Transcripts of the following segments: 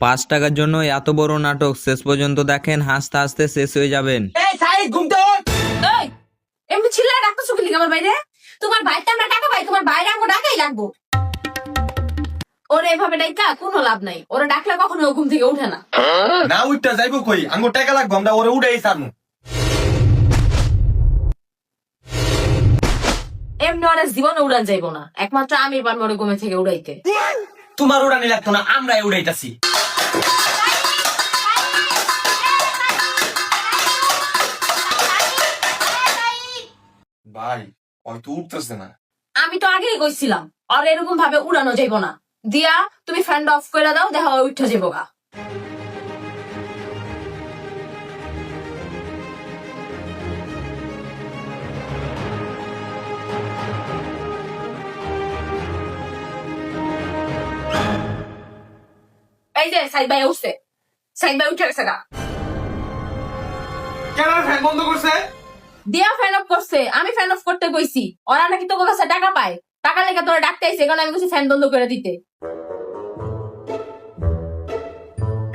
5 টাকার জন্য এত বড় নাটক শেষ পর্যন্ত দেখেন, হাসতে হাসতে শেষ হয়ে যাবেন। এই সাইদ ঘুমতে ওঠ। এই এমনি চিল্লায় ডাকতেছো কি লিগা আমার বাইরে? তোমার ভাইতে আমরা টাকা পাই, তোমার বাইরে আমাকে ডাকাই লাগবো। ওরে এভাবে ডাইকা কোনো লাভ নাই, ওরা ডাকলে কখনো ঘুম থেকে উঠে না। না উঠটা যাইবো কই, আঙ্গুর টাকা লাগবো, আমরা ওরে উড়াই সারমু। এমনি ওরা জীবনে উড়ান যাইবো না, একমাত্র আমি পারবো ওরে ঘুমে থেকে উড়াইতে। তোমার উড়ানি লাগতো না, আমরাই উড়াইতাছি। ভাই হয়তো উঠতেছে না। আমি তো আগেই কইছিলাম আর এরকম ভাবে উড়ানো যাইবো না। দিয়া তুমি ফ্যান অফ করে দাও, দেখা উঠা যাবো গা। এই যে সাইদ ভাই উঠছে, সাইদ ভাই উঠে গেছে গা। কেন ফ্যান বন্ধ করছে? দিয়া ফ্যান অফ করছে, আমি ফ্যান অফ করতে কইছি। ওরা নাকি তোর কাছে টাকা পায়, টাকা লেগে তোরা ডাকতে আইছে, কারণ আমি কইছি ফ্যান বন্ধ করে দিতে।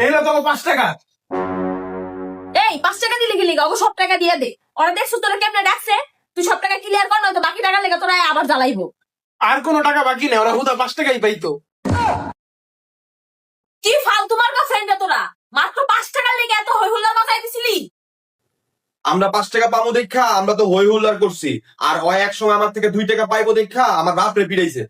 এলো তো 5 টাকা। এই 5 টাকা দিলে কি লিগা? ওকে সব টাকা দিয়ে দে। ওরা দেখছো তোরা কেমনে ডাকছে, তুই সব টাকা ক্লিয়ার কর, নয়তো বাকি টাকা লেগে তোরা আবার জ্বালাইবো। আর কোনো টাকা বাকি নেই, ওরা হুদা 5 টাকাই পাইতো। কি ফালতু মার্কা ফ্রেন্ড তোরা, মাত্র 5 টাকার লেগে এত হই হুল্লার বাজাই দিছিলি। আমরা 5 টাকা পাবো দেখা আমরা তো হই হুল্লার করছি, আর ও এক সময় আমার থেকে 2 টাকা পাইবো দেখা আমার বাপ রে পিড়াইছে।